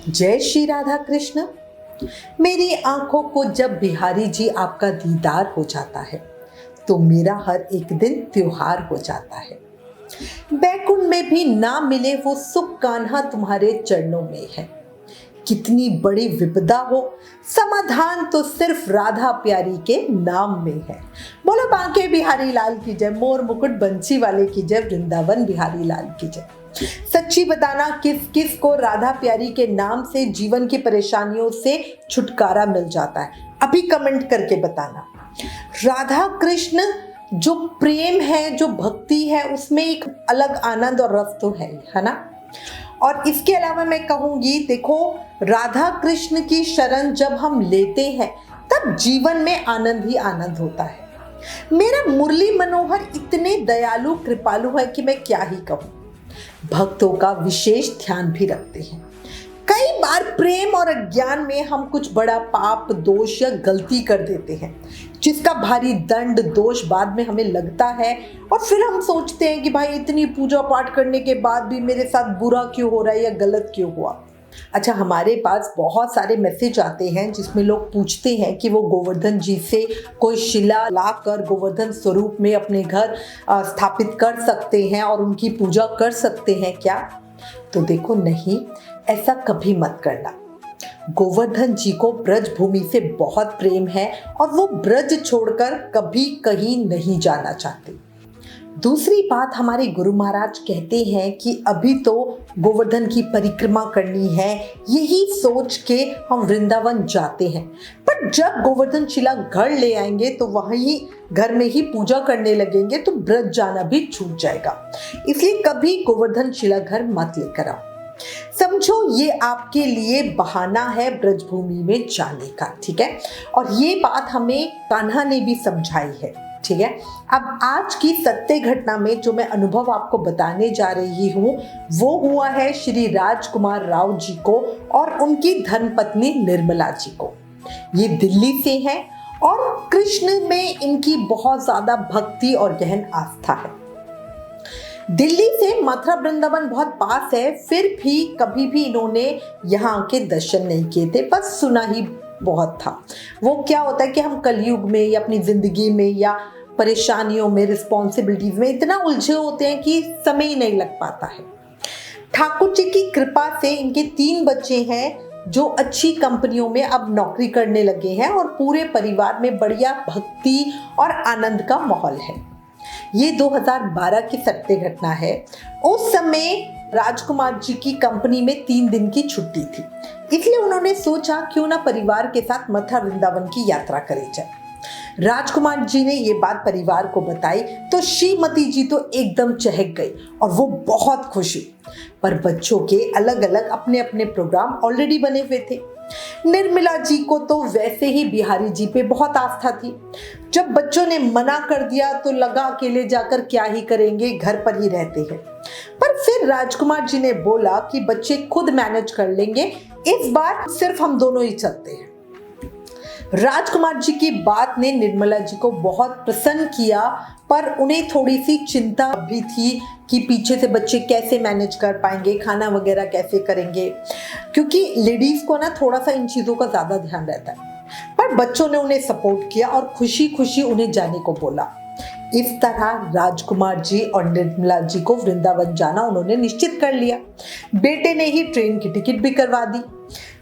जय श्री राधा कृष्ण। मेरी आंखों को जब बिहारी जी आपका दीदार हो जाता है तो मेरा हर एक दिन त्योहार हो जाता है। बैकुंठ में भी ना मिले वो सुख कान्हा तुम्हारे चरणों में है। कितनी बड़ी विपदा हो समाधान तो सिर्फ राधा प्यारी के नाम में है। बोलो बांके बिहारी लाल की जय, मोर मुकुट बंसी वाले की जय, वृंदावन बिहारी लाल की जय। सच्ची बताना किस किस को राधा प्यारी के नाम से जीवन की परेशानियों से छुटकारा मिल जाता है, अभी कमेंट करके बताना। राधा कृष्ण जो प्रेम है, जो भक्ति है, उसमें एक अलग आनंद और रस तो है ना। और इसके अलावा मैं कहूंगी, देखो राधा कृष्ण की शरण जब हम लेते हैं तब जीवन में आनंद ही आनंद होता है। मेरा मुरली मनोहर इतने दयालु कृपालु है कि मैं क्या ही कहूँ। भक्तों का विशेष ध्यान भी रखते हैं। कई बार प्रेम और अज्ञान में हम कुछ बड़ा पाप, दोष या गलती कर देते हैं, जिसका भारी दंड दोष बाद में हमें लगता है। और फिर हम सोचते हैं कि भाई इतनी पूजा पाठ करने के बाद भी मेरे साथ बुरा क्यों हो रहा है या गलत क्यों हुआ। अच्छा, हमारे पास बहुत सारे मैसेज आते हैं जिसमें लोग पूछते हैं कि वो गोवर्धन जी से कोई शिला लाकर गोवर्धन स्वरूप में अपने घर स्थापित कर सकते हैं और उनकी पूजा कर सकते हैं क्या। तो देखो, नहीं, ऐसा कभी मत करना। गोवर्धन जी को ब्रज भूमि से बहुत प्रेम है और वो ब्रज छोड़कर कभी कहीं नहीं जाना चाहते। दूसरी बात, हमारे गुरु महाराज कहते हैं कि अभी तो गोवर्धन की परिक्रमा करनी है, यही सोच के हम वृंदावन जाते हैं। पर जब गोवर्धन शिला घर ले आएंगे तो वहीं घर में ही पूजा करने लगेंगे तो ब्रज जाना भी छूट जाएगा। इसलिए कभी गोवर्धन शिला घर मत लेकर आओ। समझो ये आपके लिए बहाना है ब्रजभूमि में जाने का, ठीक है। और ये बात हमें कान्हा ने भी समझाई है, ठीक है। अब आज की सत्य घटना में जो मैं अनुभव आपको बताने जा रही हूँ वो हुआ है श्री राजकुमार राव जी को और उनकी धर्मपत्नी निर्मला जी को। ये दिल्ली से हैं और कृष्ण में इनकी बहुत ज्यादा भक्ति और गहन आस्था है। दिल्ली से मथुरा वृंदावन बहुत पास है, फिर भी कभी भी इन्होंने यहाँ के दर्शन नहीं किए थे, बस सुना ही बहुत था। वो क्या होता है कि हम कलयुग में या अपनी जिंदगी में या परेशानियों में, रिस्पॉन्सिबिलिटीज में इतना उलझे होते हैं कि समय ही नहीं लग पाता है। ठाकुर जी की कृपा से इनके 3 बच्चे हैं जो अच्छी कंपनियों में अब नौकरी करने लगे हैं और पूरे परिवार में बढ़िया भक्ति और आनंद का माहौल है। ये 2012 की सत्य घटना है। उस समय राजकुमार जी की कंपनी में 3 दिन की छुट्टी थी, इसलिए उन्होंने सोचा क्यों ना परिवार के साथ मथुरा वृंदावन की यात्रा करी जाए। राजकुमार जी ने ये बात परिवार को बताई तो श्रीमती जी तो एकदम चहक गई और वो बहुत खुश हुई। पर बच्चों के अलग अलग अपने अपने प्रोग्राम ऑलरेडी बने हुए थे। निर्मला जी को तो वैसे ही बिहारी जी पे बहुत आस्था थी। जब बच्चों ने मना कर दिया तो लगा अकेले जाकर क्या ही करेंगे, घर पर ही रहते हैं। पर फिर राजकुमार जी ने बोला कि बच्चे खुद मैनेज कर लेंगे, इस बार सिर्फ हम दोनों ही चलते हैं। राजकुमार जी की बात ने निर्मला जी को बहुत प्रसन्न किया, पर उन्हें थोड़ी सी चिंता भी थी कि पीछे से बच्चे कैसे मैनेज कर पाएंगे, खाना वगैरह कैसे करेंगे, क्योंकि लेडीज को ना थोड़ा सा इन चीज़ों का ज़्यादा ध्यान रहता है। पर बच्चों ने उन्हें सपोर्ट किया और खुशी खुशी उन्हें जाने को बोला। इस तरह राजकुमार जी और निर्मला जी को वृंदावन जाना उन्होंने निश्चित कर लिया। बेटे ने ही ट्रेन की टिकट भी करवा दी।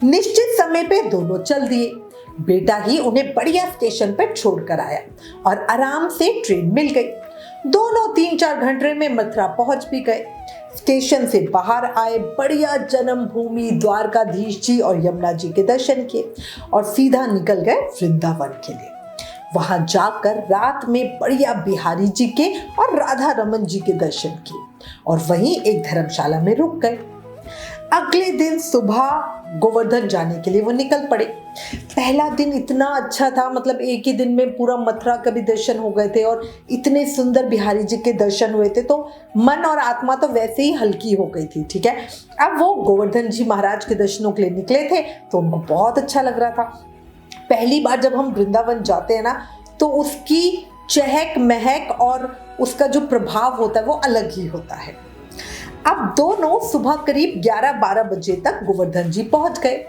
निश्चित समय पे दोनों चल दिए। बेटा ही उन्हें बढ़िया स्टेशन पर छोड़कर आया और आराम से ट्रेन मिल गई। दोनों 3-4 घंटे में मथुरा पहुंच भी गए। स्टेशन से बाहर आए, बढ़िया जन्मभूमि द्वारकाधीश जी और यमुना जी के दर्शन किए और सीधा निकल गए वृंदावन के लिए। वहां जाकर रात में बढ़िया बिहारी जी के और राधा रमन जी के दर्शन किए और वहीं एक धर्मशाला में रुक गए। अगले दिन सुबह गोवर्धन जाने के लिए वो निकल पड़े। पहला दिन इतना अच्छा था, मतलब एक ही दिन में पूरा मथुरा का भी दर्शन हो गए थे और इतने सुंदर बिहारी जी के दर्शन हुए थे, तो मन और आत्मा तो वैसे ही हल्की हो गई थी, ठीक है। अब वो गोवर्धन जी महाराज के दर्शनों के लिए निकले थे तो उनको बहुत अच्छा लग रहा था। पहली बार जब हम वृंदावन जाते हैं ना तो उसकी चहक महक और उसका जो प्रभाव होता है वो अलग ही होता है। अब दोनों सुबह करीब 11-12 बजे तक गोवर्धन जी पहुंच गए।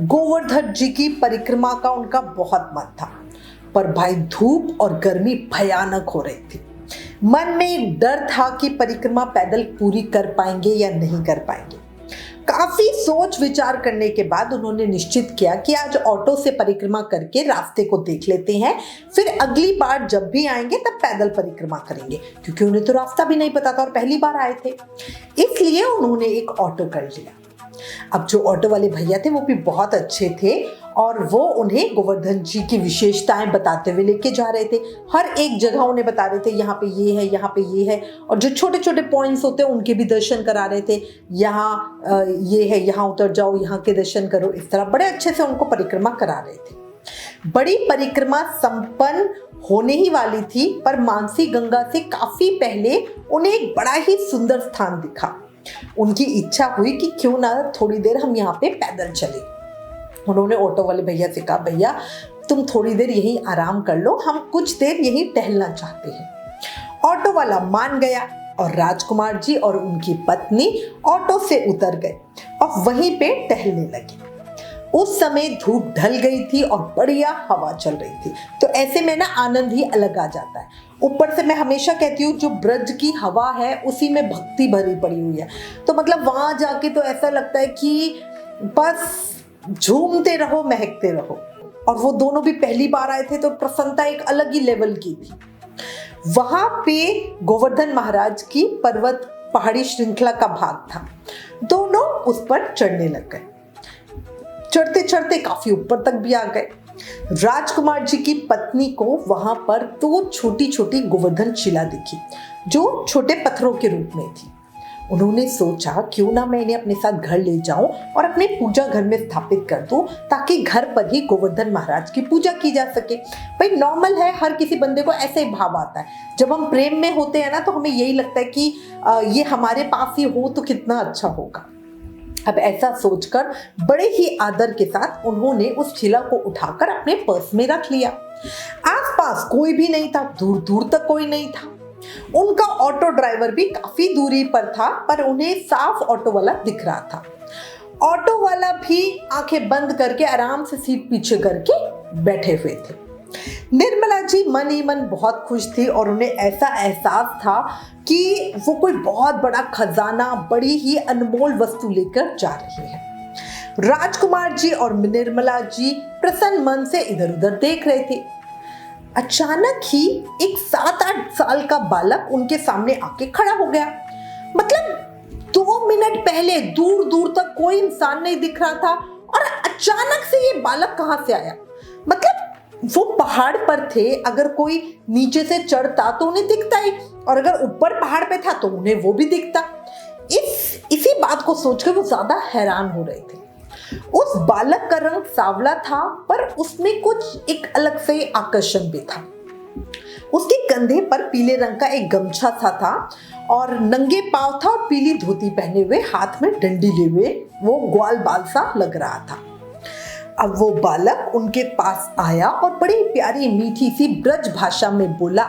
गोवर्धन जी की परिक्रमा का उनका बहुत मन था, पर भाई धूप और गर्मी भयानक हो रही थी। मन में एक डर था कि परिक्रमा पैदल पूरी कर पाएंगे या नहीं कर पाएंगे। काफी सोच विचार करने के बाद उन्होंने निश्चित किया कि आज ऑटो से परिक्रमा करके रास्ते को देख लेते हैं, फिर अगली बार जब भी आएंगे तब पैदल परिक्रमा करेंगे, क्योंकि उन्हें तो रास्ता भी नहीं पता था और पहली बार आए थे। इसलिए उन्होंने एक ऑटो कर लिया। अब जो ऑटो वाले भैया थे वो भी बहुत अच्छे थे और वो उन्हें गोवर्धन जी की विशेषताएं बताते हुए लेके जा रहे थे। हर एक जगह उन्हें बता रहे थे, यहाँ पे ये है, यहाँ पे ये है, और जो छोटे छोटे पॉइंट्स होते हैं उनके भी दर्शन करा रहे थे। यहाँ ये है, यहाँ उतर जाओ, यहाँ के दर्शन करो। इस तरह बड़े अच्छे से उनको परिक्रमा करा रहे थे। बड़ी परिक्रमा संपन्न होने ही वाली थी, पर मानसी गंगा से काफी पहले उन्हें एक बड़ा ही सुंदर स्थान दिखा। उनकी इच्छा हुई कि क्यों ना थोड़ी देर हम यहाँ पे पैदल चले। उन्होंने ऑटो वाले भैया से कहा, भैया तुम थोड़ी देर यहीं आराम कर लो, हम कुछ देर यहीं टहलना चाहते हैं। ऑटो वाला मान गया और राजकुमार जी और उनकी पत्नी ऑटो से उतर गए और वहीं पे टहलने लगे। उस समय धूप ढल गई थी और बढ़िया हवा चल रही थी, तो ऐसे में ना आनंद ही अलग आ जाता है। ऊपर से मैं हमेशा कहती हूँ, जो ब्रज की हवा है उसी में भक्ति भरी पड़ी हुई है, तो मतलब वहां जाके तो ऐसा लगता है कि बस झूमते रहो, महकते रहो। और वो दोनों भी पहली बार आए थे, तो प्रसन्नता एक अलग ही लेवल की थी। वहां पे गोवर्धन महाराज की पर्वत पहाड़ी श्रृंखला का भाग था। दोनों उस पर चढ़ने लग गए। चढ़ते चढ़ते काफी ऊपर तक भी आ गए। राजकुमार जी की पत्नी को वहां पर 2 छोटी छोटी गोवर्धन शिला दिखी, जो छोटे पत्थरों के रूप में थी। उन्होंने सोचा, क्यों ना मैं इन्हें अपने साथ घर ले जाऊं और अपने पूजा घर में स्थापित कर दूं, ताकि घर पर ही गोवर्धन महाराज की पूजा की जा सके। भाई नॉर्मल है, हर किसी बंदे को ऐसे ही भाव आता है। जब हम प्रेम में होते हैं ना, तो हमें यही लगता है कि ये हमारे पास ही हो तो कितना अच्छा होगा। अब ऐसा सोचकर बड़े ही आदर के साथ उन्होंने उस शिला को उठाकर अपने पर्स में रख लिया। आसपास कोई भी नहीं था, दूर दूर तक कोई नहीं था। उनका ऑटो ड्राइवर भी काफी दूरी पर था, पर उन्हें साफ ऑटो वाला दिख रहा था। ऑटो वाला भी आंखें बंद करके आराम से सीट पीछे करके बैठे हुए थे। निर्मला जी मन ही मन बहुत खुश थी और उन्हें ऐसा एहसास था कि वो कोई बहुत बड़ा खजाना, बड़ी ही अनमोल वस्तु लेकर जा रही है। राजकुमार जी और निर्मला जी प्रसन्न मन से इधर उधर देख रहे थे। अचानक ही एक 7-8 साल का बालक उनके सामने आके खड़ा हो गया। मतलब 2 मिनट पहले दूर दूर तक कोई इंसान नहीं दिख रहा था और अचानक से ये बालक कहां से आया। मतलब वो पहाड़ पर थे, अगर कोई नीचे से चढ़ता तो उन्हें दिखता ही, और अगर ऊपर पहाड़ पे था तो उन्हें वो भी दिखता। इसी बात को सोचकर वो ज्यादा हैरान हो रहे थे। उस बालक का रंग सांवला था, पर उसमें कुछ एक अलग से आकर्षण भी था। उसके कंधे पर पीले रंग का एक गमछा सा था और नंगे पांव था और पीली धोती पहने हुए, हाथ में डंडी लिए हुए वो ग्वाल बाल सा लग रहा था। अब वो बालक उनके पास आया और बड़ी प्यारी मीठी सी ब्रज भाषा में बोला,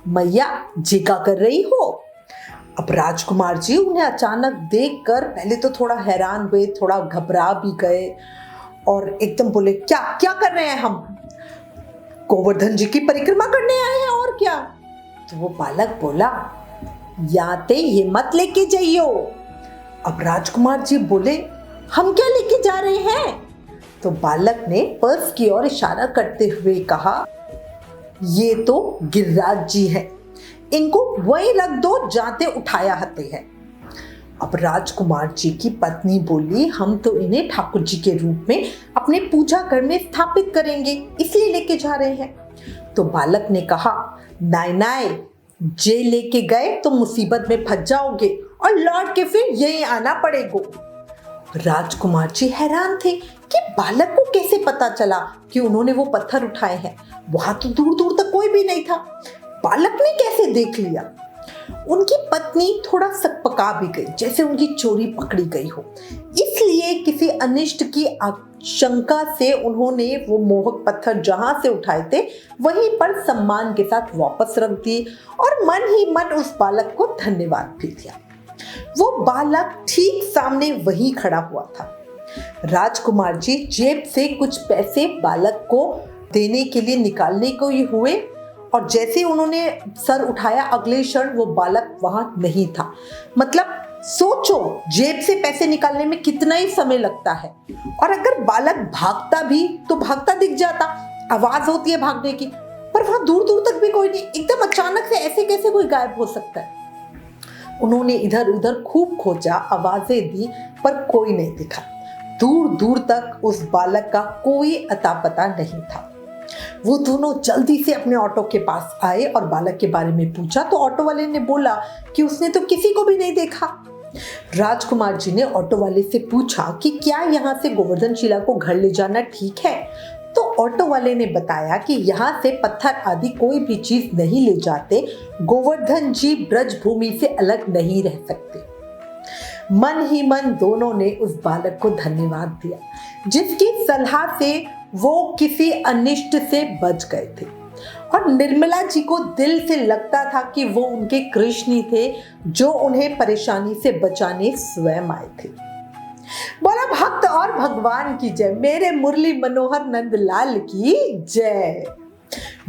मैया जी क्या कर रही हो। अब राजकुमार जी उन्हें अचानक देखकर पहले तो थोड़ा हैरान हुए, थोड़ा घबरा भी गए और एकदम बोले, क्या क्या कर रहे हैं हम? गोवर्धन जी की परिक्रमा करने आए हैं और क्या। तो वो बालक बोला, याते ये मत लेके जाइयो। अब राजकुमार जी बोले, हम क्या लेके जा रहे हैं? तो बालक ने पर्स की ओर इशारा करते हुए कहा, ये तो गिरिराज जी हैं, इनको वहीं रख दो, जाते उठाया हते हैं। अब राजकुमार जी की पत्नी बोली, हम तो इन्हें ठाकुर जी के रूप में अपने पूजा घर में स्थापित करेंगे, इसलिए लेके जा रहे हैं। तो बालक ने कहा, नाय नाय, जे लेके गए तो मुसीबत में फंस जाओगे और लौट के फिर यहीं आना पड़ेगा। राजकुमार जी हैरान थे कि बालक को कैसे पता चला कि उन्होंने वो पत्थर उठाए हैं। वहां तो दूर दूर तक कोई भी नहीं था, बालक ने कैसे देख लिया। उनकी पत्नी थोड़ा सकपका भी गई, जैसे उनकी चोरी पकड़ी गई हो। इसलिए किसी अनिष्ट की आशंका से उन्होंने वो मोहक पत्थर जहां से उठाए थे वहीं पर सम्मान के साथ वापस रख दिए और मन ही मन उस बालक को धन्यवाद भी दिया। वो बालक ठीक सामने वही खड़ा हुआ था। राजकुमार जी जेब से कुछ पैसे बालक को देने के लिए निकालने को ही हुए और जैसे उन्होंने सर उठाया अगले क्षण वो बालक वहां नहीं था। मतलब सोचो, जेब से पैसे निकालने में कितना ही समय लगता है, और अगर बालक भागता भी तो भागता दिख जाता, आवाज होती है भागने की, पर वहां दूर दूर तक भी कोई नहीं। एकदम अचानक से ऐसे कैसे कोई गायब हो सकता है। उन्होंने इधर उधर खूब खोजा, आवाजें दी, पर कोई नहीं दिखा। दूर दूर तक उस बालक का कोई अता पता नहीं था। वो दोनों जल्दी से अपने ऑटो के पास आए और बालक के बारे में पूछा तो ऑटो वाले ने बोला कि उसने तो किसी को भी नहीं देखा। राजकुमार जी ने ऑटो वाले से पूछा कि क्या यहाँ से गोवर्धन शिला को घर ले जाना ठीक है? तो ऑटो वाले ने बताया कि यहाँ से पत्थर आदि कोई भी चीज नहीं ले जाते। गोवर्धन जी ब्रज भूमि से अलग नहीं रह सकते। मन ही मन दोनों ने उस बालक को धन्यवाद दिया, जिसकी सलाह से वो किसी अनिष्ट से बच गए थे। और निर्मला जी को दिल से लगता था कि वो उनके कृष्ण ही थे, जो उन्हें परेशानी से बचाने स्वयं आए थे। बोला भक्त और भगवान की जय, मेरे मुरली मनोहर नंदलाल की जय,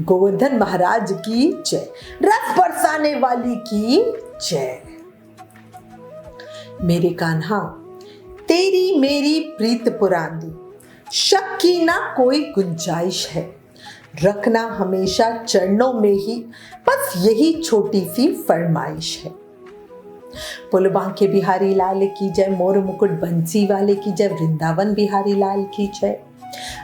गोवर्धन महाराज की जय, रस बरसाने वाली की जय। मेरे कान्हा, तेरी मेरी प्रीत पुरानी, शक की ना कोई गुंजाइश है, रखना हमेशा चरणों में ही, बस यही छोटी सी फरमाइश है। बोलो बांके बिहारी लाल की जय, मोर मुकुट बंसी वाले की जय, वृंदावन बिहारी लाल की जय।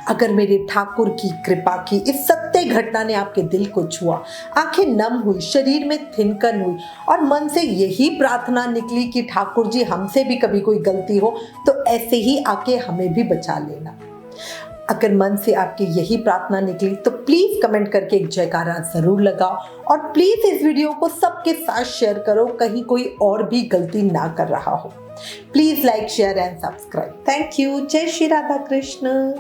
अगर मेरे ठाकुर की कृपा की इस सत्य घटना ने आपके दिल को छुआ, आंखें नम हुई, शरीर में थिनकन हुई और मन से यही प्रार्थना निकली कि ठाकुर जी हमसे भी कभी कोई गलती हो तो ऐसे ही आके हमें भी बचा लेना, अगर मन से आपकी यही प्रार्थना निकली तो प्लीज कमेंट करके एक जयकारा जरूर लगाओ और प्लीज इस वीडियो को सबके साथ शेयर करो, कहीं कोई और भी गलती ना कर रहा हो। Please like, share and subscribe. Thank you. जय श्री राधा कृष्ण।